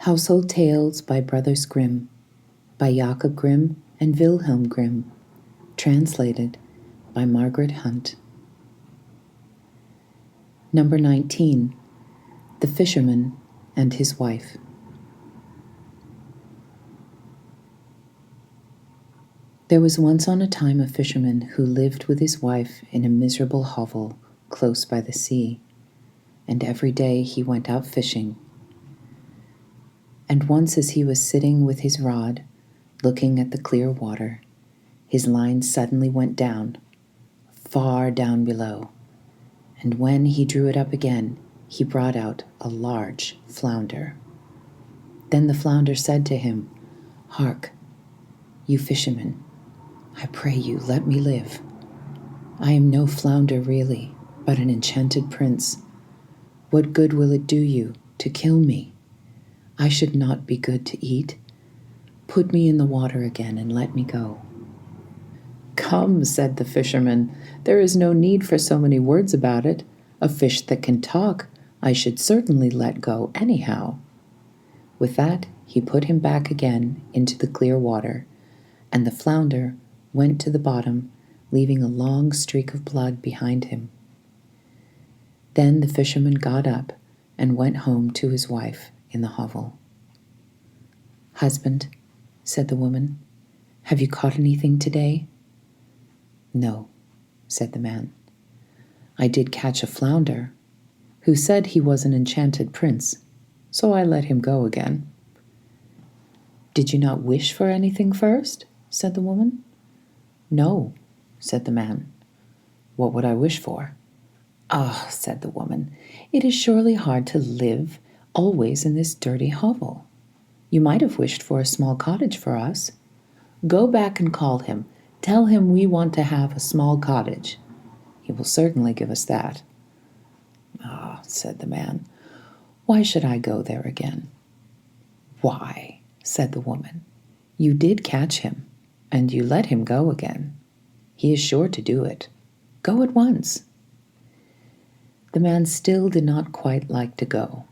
Household Tales by Brothers Grimm, by Jakob Grimm and Wilhelm Grimm, translated by Margaret Hunt. Number 19, The Fisherman and His Wife. There was once on a time a fisherman who lived with his wife in a miserable hovel close by the sea, and every day he went out fishing. And once as he was sitting with his rod, looking at the clear water, his line suddenly went down, far down below, and when he drew it up again, he brought out a large flounder. Then the flounder said to him, "Hark, you fisherman, I pray you, let me live. I am no flounder really, but an enchanted prince. What good will it do you to kill me? I should not be good to eat. Put me in the water again and let me go." "Come," said the fisherman, "there is no need for so many words about it. A fish that can talk I should certainly let go anyhow." With that, he put him back again into the clear water, and the flounder went to the bottom, leaving a long streak of blood behind him. Then the fisherman got up and went home to his wife in the hovel. "Husband," said the woman, "have you caught anything today?" "No," said the man. "I did catch a flounder, who said he was an enchanted prince, so I let him go again." "Did you not wish for anything first?" said the woman. "No," said the man. "What would I wish for?" "Ah," said the woman, "it is surely hard to live always in this dirty hovel. You might have wished for a small cottage for us. Go back and call him. Tell him we want to have a small cottage. He will certainly give us that." "Ah," said the man, "why should I go there again?" "Why," said the woman, "you did catch him, and you let him go again. He is sure to do it. Go at once." The man still did not quite like to go,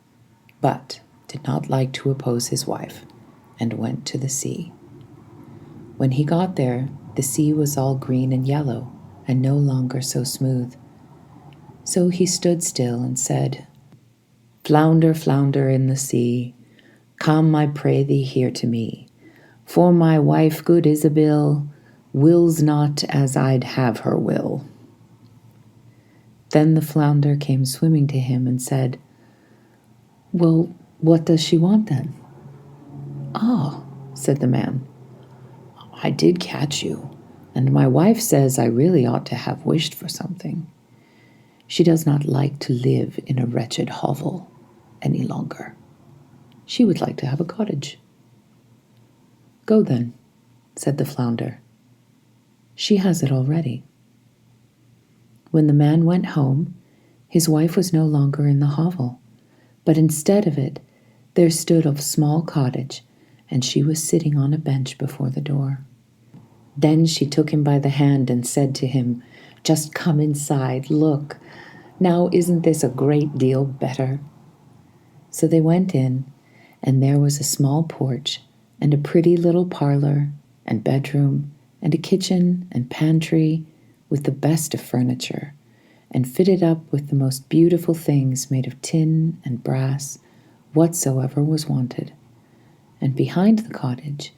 but did not like to oppose his wife, and went to the sea. When he got there, the sea was all green and yellow, and no longer so smooth. So he stood still and said, "Flounder, flounder in the sea, come, I pray thee, here to me, for my wife, good Isabel, wills not as I'd have her will." Then the flounder came swimming to him and said, "Well, what does she want then?" "Ah," said the man, "I did catch you, and my wife says I really ought to have wished for something. She does not like to live in a wretched hovel any longer. She would like to have a cottage." "Go then," said the flounder. "She has it already." When the man went home, his wife was no longer in the hovel, but instead of it, there stood a small cottage, and she was sitting on a bench before the door. Then she took him by the hand and said to him, "Just come inside, look. Now isn't this a great deal better?" So they went in, and there was a small porch, and a pretty little parlor, and bedroom, and a kitchen and pantry, with the best of furniture, and fitted up with the most beautiful things made of tin and brass, whatsoever was wanted. And behind the cottage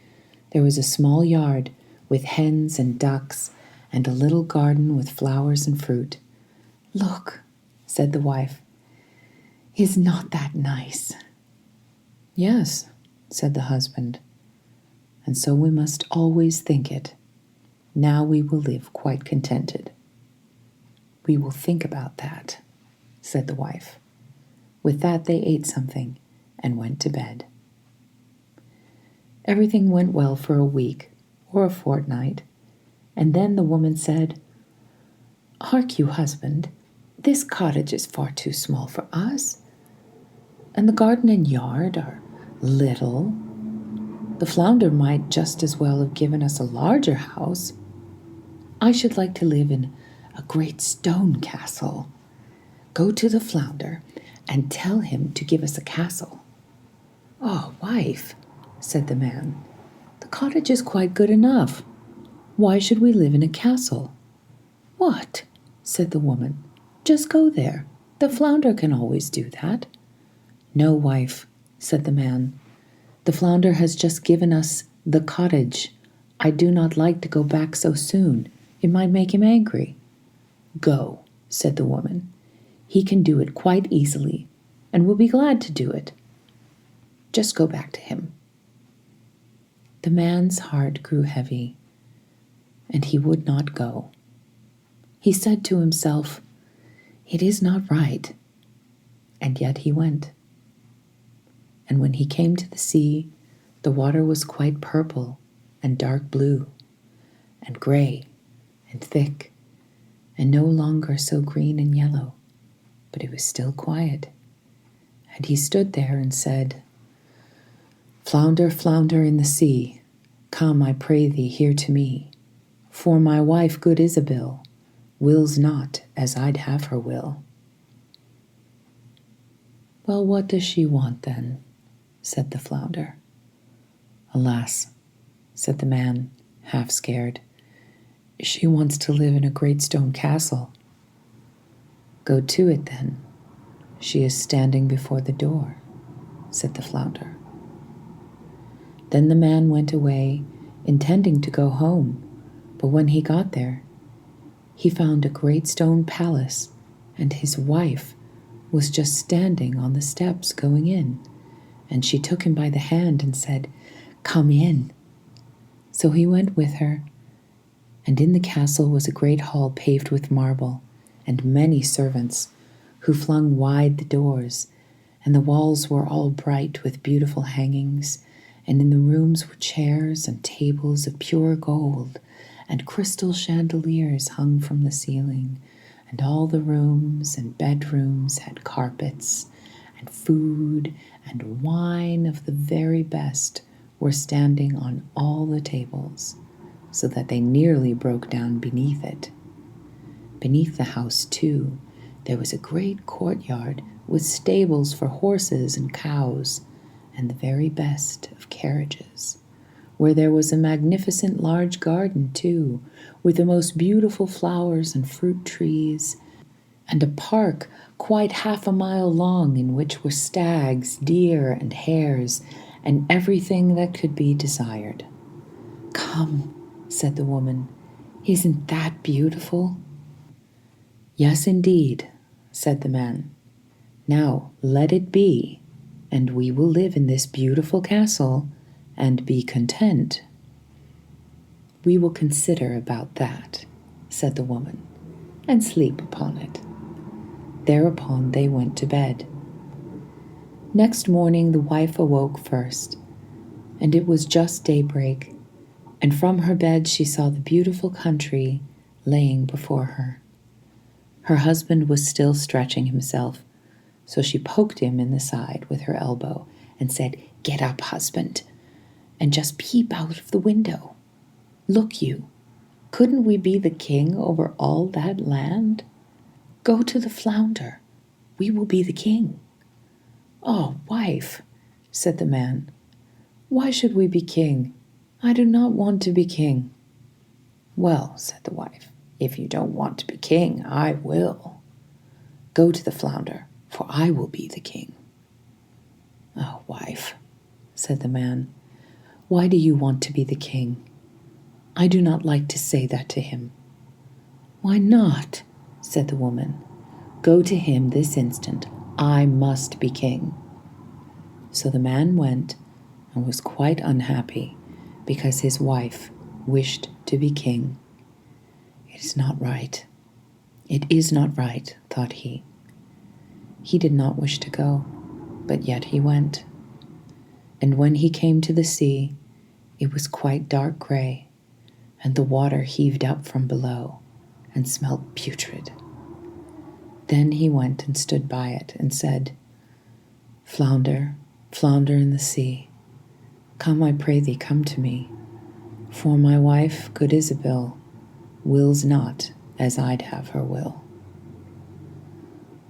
there was a small yard with hens and ducks, and a little garden with flowers and fruit. "Look," said the wife, "is not that nice?" "Yes," said the husband, "and so we must always think it. Now we will live quite contented." "We will think about that," said the wife. With that they ate something and went to bed. Everything went well for a week or a fortnight, and then the woman said, "Hark you, husband, this cottage is far too small for us, and the garden and yard are little. The flounder might just as well have given us a larger house. I should like to live in a great stone castle. Go to the flounder and tell him to give us a castle." "Oh, wife," said the man, "the cottage is quite good enough. Why should we live in a castle?" "What?" said the woman. "Just go there. The flounder can always do that." "No, wife," said the man. "The flounder has just given us the cottage. I do not like to go back so soon. It might make him angry." "Go," said the woman. "He can do it quite easily, and will be glad to do it. Just go back to him." The man's heart grew heavy, and he would not go. He said to himself, "It is not right," and yet he went. And when he came to the sea, the water was quite purple and dark blue and gray and thick, and no longer so green and yellow, but it was still quiet. And he stood there and said, "Flounder, flounder in the sea, come, I pray thee, here to me, for my wife, good Isabel, wills not as I'd have her will." "Well, what does she want then?" said the flounder. "Alas," said the man, half scared, "she wants to live in a great stone castle." "Go to it then. She is standing before the door," said the flounder. Then the man went away, intending to go home, but when he got there, he found a great stone palace, and his wife was just standing on the steps going in, and she took him by the hand and said, "Come in." So he went with her, and in the castle was a great hall paved with marble, and many servants, who flung wide the doors, and the walls were all bright with beautiful hangings, and in the rooms were chairs and tables of pure gold, and crystal chandeliers hung from the ceiling, and all the rooms and bedrooms had carpets, and food and wine of the very best were standing on all the tables, so that they nearly broke down beneath it. Beneath the house, too, there was a great courtyard with stables for horses and cows, and the very best of carriages, where there was a magnificent large garden, too, with the most beautiful flowers and fruit trees, and a park quite half a mile long in which were stags, deer, and hares, and everything that could be desired. "Come," said the woman, "isn't that beautiful?" "Yes, indeed," said the man. "Now let it be, and we will live in this beautiful castle and be content." "We will consider about that," said the woman, "and sleep upon it." Thereupon they went to bed. Next morning the wife awoke first, and it was just daybreak, and from her bed she saw the beautiful country laying before her. Her husband was still stretching himself, so she poked him in the side with her elbow and said, "Get up, husband, and just peep out of the window. Look you, couldn't we be the king over all that land? Go to the flounder, we will be the king." "Oh, wife," said the man, "why should we be king? I do not want to be king." "Well," said the wife, "if you don't want to be king, I will. Go to the flounder, for I will be the king." "Oh, wife," said the man, "why do you want to be the king? I do not like to say that to him." "Why not?" said the woman. "Go to him this instant. I must be king." So the man went and was quite unhappy because his wife wished to be king. "It is not right. It is not right," thought he. He did not wish to go, but yet he went. And when he came to the sea, it was quite dark gray, and the water heaved up from below and smelt putrid. Then he went and stood by it and said, "Flounder, flounder in the sea, come, I pray thee, come to me, for my wife, good Isabel, wills not as I'd have her will."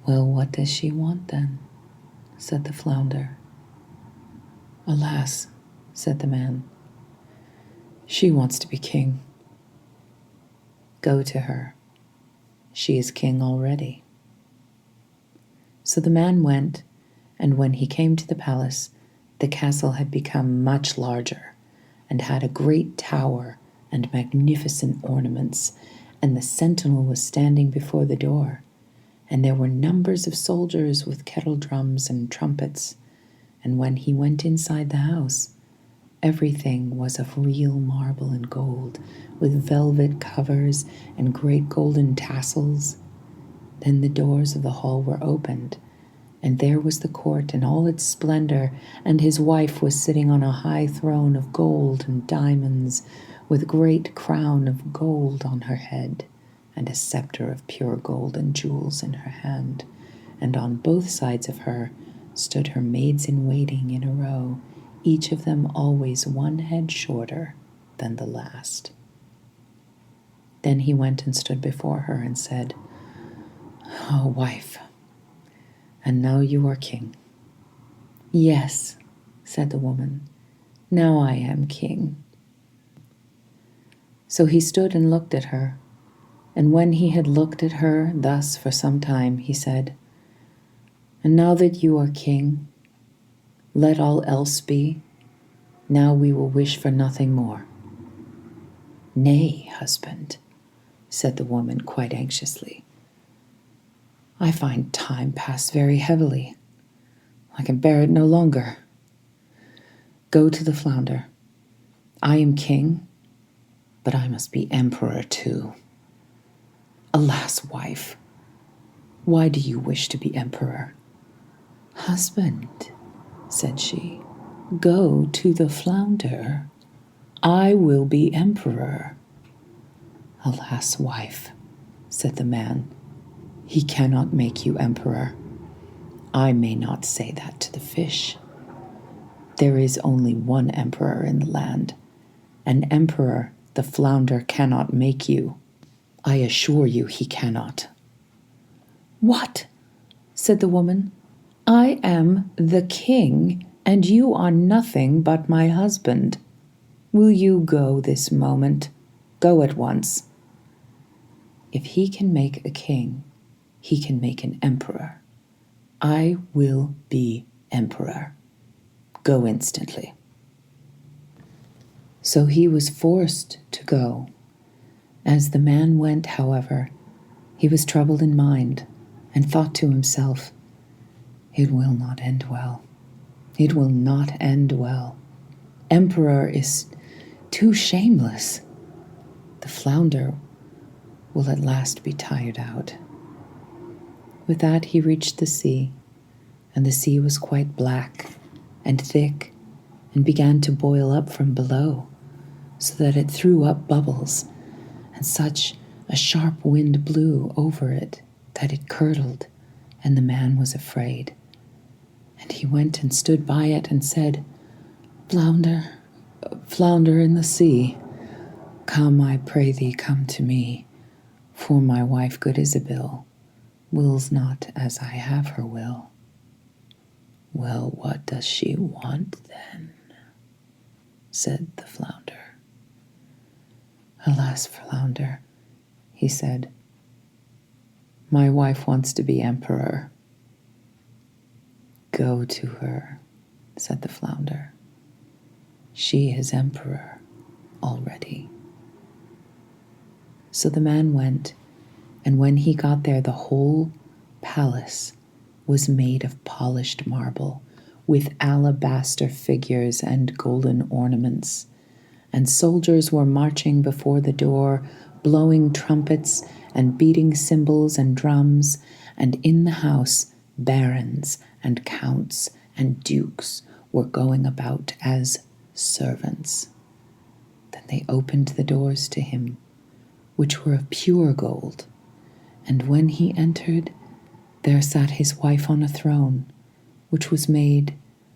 "Well, what does she want then?" said the flounder. "Alas," said the man, "she wants to be king. Go to her. She is king already." So the man went, and when he came to the palace, the castle had become much larger, and had a great tower and magnificent ornaments, and the sentinel was standing before the door, and there were numbers of soldiers with kettle drums and trumpets. And when he went inside the house, everything was of real marble and gold, with velvet covers and great golden tassels. Then the doors of the hall were opened, and there was the court in all its splendor, and his wife was sitting on a high throne of gold and diamonds, with a great crown of gold on her head, and a scepter of pure gold and jewels in her hand. And on both sides of her stood her maids-in-waiting in a row, each of them always one head shorter than the last. Then he went and stood before her and said, "O wife, and now you are king." "Yes," said the woman, "now I am king." So he stood and looked at her, and when he had looked at her thus for some time, he said, "And now that you are king, let all else be. Now we will wish for nothing more." "Nay, husband," said the woman quite anxiously. "I find time pass very heavily. I can bear it no longer. Go to the flounder. I am king, but I must be emperor too." "Alas, wife, why do you wish to be emperor?" "Husband," said she, "go to the flounder. I will be emperor." "Alas, wife," said the man, "he cannot make you emperor. I may not say that to the fish. There is only one emperor in the land. An emperor the flounder cannot make you. I assure you he cannot." "What?" said the woman. "I am the king, and you are nothing but my husband. Will you go this moment? Go at once. If he can make a king, he can make an emperor. I will be emperor. Go instantly." So he was forced to go. As the man went, however, he was troubled in mind, and thought to himself, "It will not end well. It will not end well. Emperor is too shameless. The flounder will at last be tired out." With that he reached the sea, and the sea was quite black and thick, and began to boil up from below, so that it threw up bubbles, and such a sharp wind blew over it that it curdled, and the man was afraid. And he went and stood by it and said, "Flounder, flounder in the sea, come, I pray thee, come to me, for my wife, good Isabel, wills not as I have her will." "Well, what does she want then?" said the flounder. "Alas, flounder," he said, "my wife wants to be emperor." "Go to her," said the flounder. "She is emperor already." So the man went, and when he got there, the whole palace was made of polished marble, with alabaster figures and golden ornaments. And soldiers were marching before the door, blowing trumpets and beating cymbals and drums, and in the house barons and counts and dukes were going about as servants. Then they opened the doors to him, which were of pure gold, and when he entered, there sat his wife on a throne, which was made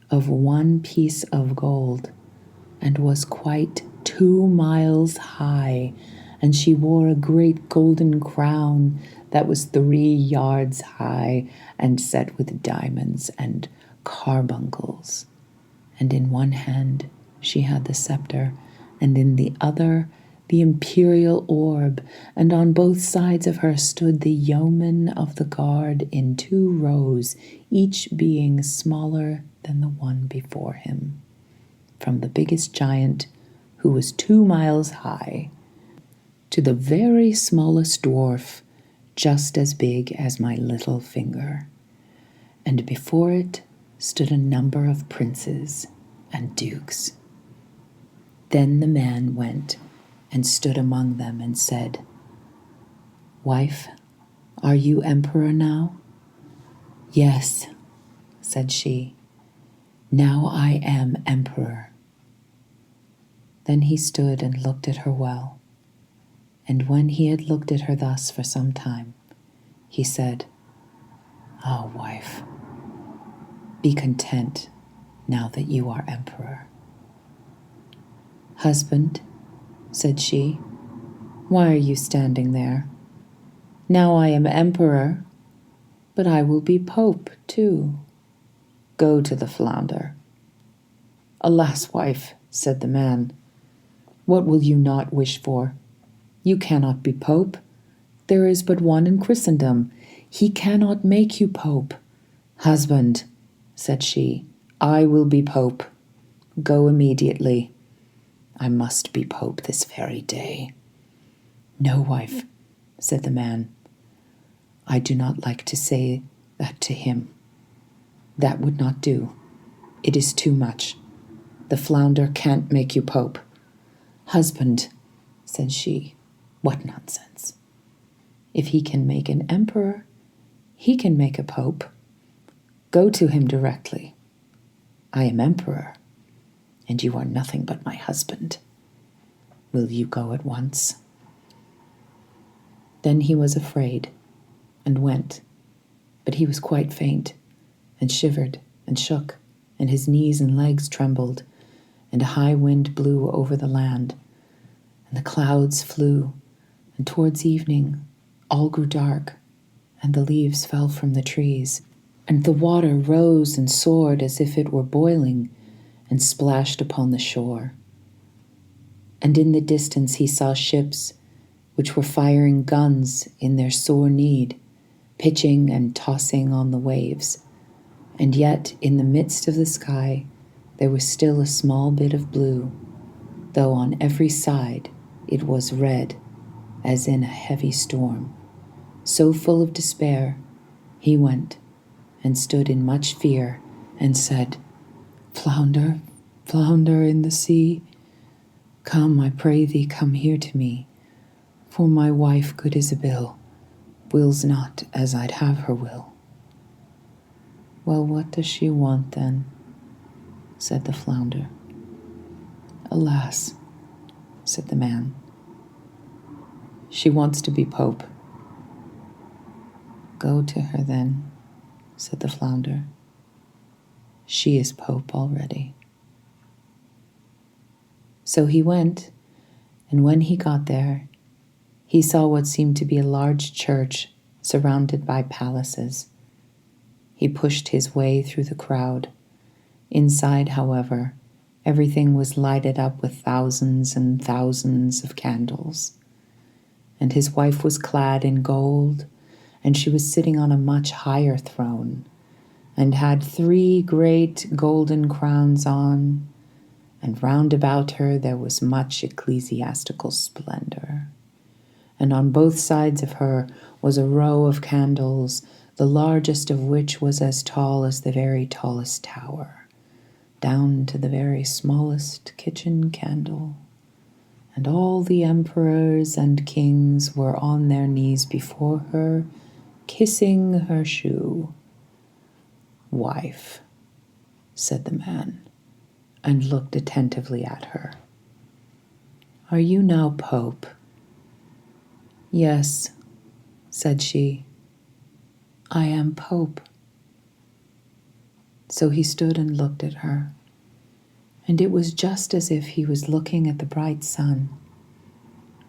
of one piece of gold, and was quite 2 miles high, and she wore a great golden crown that was 3 yards high, and set with diamonds and carbuncles. and in one hand she had the scepter, and in the other the imperial orb, and on both sides of her stood the yeomen of the guard in 2 rows, each being smaller than the one before him, from the biggest giant, who was 2 miles high, to the very smallest dwarf, just as big as my little finger. And before it stood a number of princes and dukes. Then the man went and stood among them and said, "Wife, are you emperor now?" "Yes," said she, "now I am emperor." Then he stood and looked at her well, and when he had looked at her thus for some time, he said, "Ah, wife, be content now that you are emperor." "Husband," said she, "why are you standing there? Now I am emperor, but I will be pope too. Go to the flounder." "Alas, wife," said the man, "what will you not wish for? You cannot be pope. There is but one in Christendom. He cannot make you pope." "Husband," said she, "I will be pope. Go immediately. I must be pope this very day." "No, wife," said the man, "I do not like to say that to him. That would not do. It is too much. The flounder can't make you pope." "Husband," said she, "what nonsense. If he can make an emperor, he can make a pope. Go to him directly. I am emperor, and you are nothing but my husband. Will you go at once?" Then he was afraid and went, but he was quite faint and shivered and shook, and his knees and legs trembled, and a high wind blew over the land, and the clouds flew, and towards evening all grew dark, and the leaves fell from the trees, and the water rose and soared as if it were boiling, and splashed upon the shore. And in the distance he saw ships which were firing guns in their sore need, pitching and tossing on the waves. And yet in the midst of the sky there was still a small bit of blue, though on every side it was red, as in a heavy storm. So full of despair, he went and stood in much fear and said, "Flounder, flounder in the sea, come, I pray thee, come here to me, for my wife, good Isabel, wills not as I'd have her will." "Well, what does she want then?" said the flounder. "Alas," said the man, "she wants to be pope." "Go to her then," said the flounder. "She is pope already." So he went, and when he got there, he saw what seemed to be a large church surrounded by palaces. He pushed his way through the crowd. Inside, however, everything was lighted up with thousands and thousands of candles. And his wife was clad in gold, and she was sitting on a much higher throne, and had 3 great golden crowns on, and round about her there was much ecclesiastical splendor. And on both sides of her was a row of candles, the largest of which was as tall as the very tallest tower, down to the very smallest kitchen candle. And all the emperors and kings were on their knees before her, kissing her shoe. "Wife," said the man, and looked attentively at her, "are you now pope?" "Yes," said she, "I am pope." So he stood and looked at her, and it was just as if he was looking at the bright sun.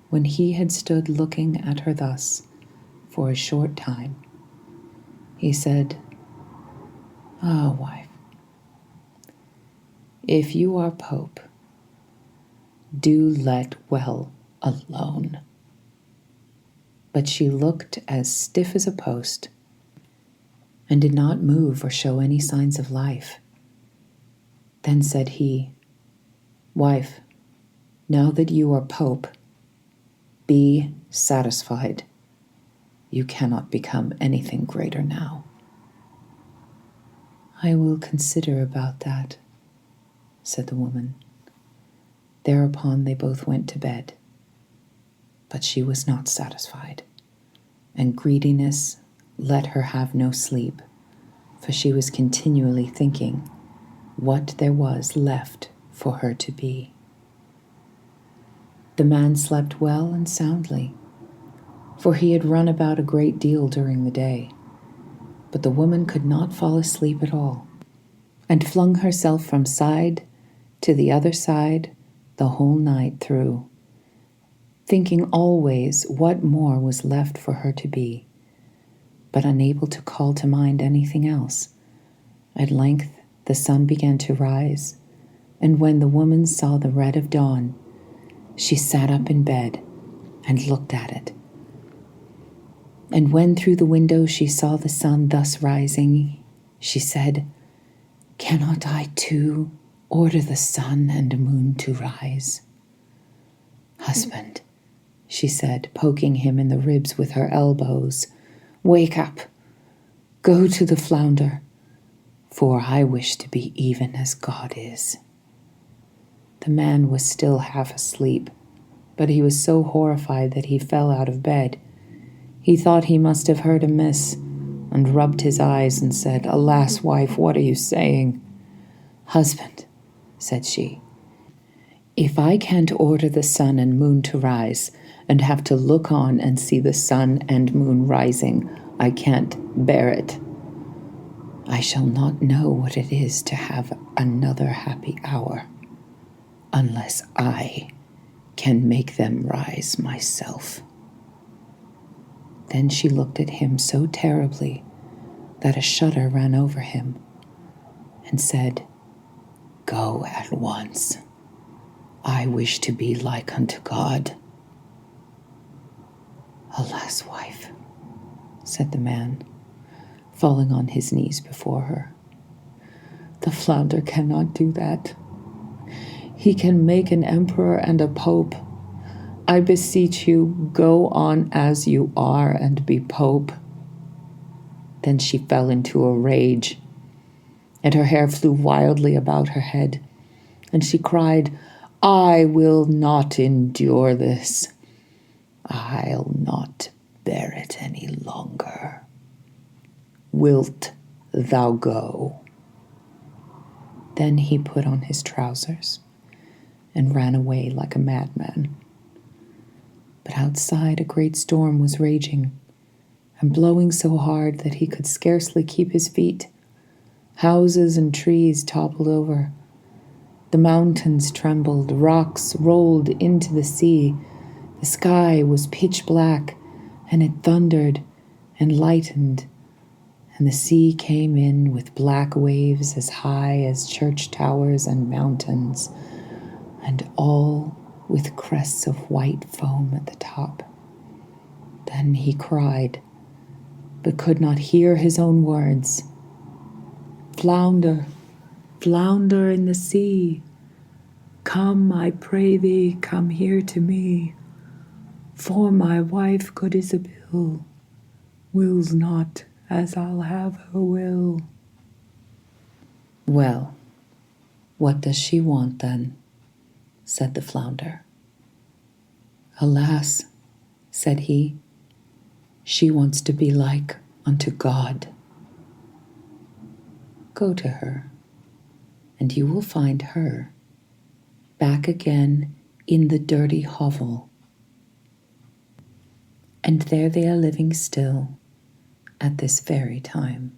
When he had stood looking at her thus for a short time, he said, "Ah, wife, If you are Pope, do let well alone. But she looked as stiff as a post and did not move or show any signs of life. Then said he, Wife, now that you are Pope, be satisfied. You cannot become anything greater now. I will consider about that, said the woman. Thereupon they both went to bed. But she was not satisfied, and greediness let her have no sleep, for she was continually thinking what there was left for her to be. The man slept well and soundly, for he had run about a great deal during the day. But the woman could not fall asleep at all, and flung herself from side to the other side the whole night through, thinking always what more was left for her to be, but unable to call to mind anything else. At length the sun began to rise, and when the woman saw the red of dawn, she sat up in bed and looked at it. And when through the window she saw the sun thus rising, she said, Cannot I too order the sun and moon to rise? Husband, she said, poking him in the ribs with her elbows, wake up, go to the flounder, for I wish to be even as God is. The man was still half asleep, but he was so horrified that he fell out of bed. He thought he must have heard amiss, and rubbed his eyes and said, Alas, wife, what are you saying? Husband, said she, if I can't order the sun and moon to rise, and have to look on and see the sun and moon rising, I can't bear it. I shall not know what it is to have another happy hour, unless I can make them rise myself. Then she looked at him so terribly that a shudder ran over him, and said, Go at once. I wish to be like unto God. Alas, wife, said the man, falling on his knees before her. The flounder cannot do that. He can make an emperor and a pope. I beseech you, go on as you are and be pope. Then she fell into a rage, and her hair flew wildly about her head, and she cried, I will not endure this. I'll not bear it any longer. Wilt thou go? Then he put on his trousers and ran away like a madman. But outside a great storm was raging, and blowing so hard that he could scarcely keep his feet. Houses and trees toppled over. The mountains trembled, rocks rolled into the sea. The sky was pitch black, and it thundered and lightened, and the sea came in with black waves as high as church towers and mountains, and all with crests of white foam at the top. Then he cried, but could not hear his own words. Flounder, flounder in the sea, come, I pray thee, come here to me, for my wife, good Isabel, wills not as I'll have her will. Well, what does she want then? Said the flounder. Alas, said he, she wants to be like unto God. Go to her, and you will find her back again in the dirty hovel. And there they are living still at this very time.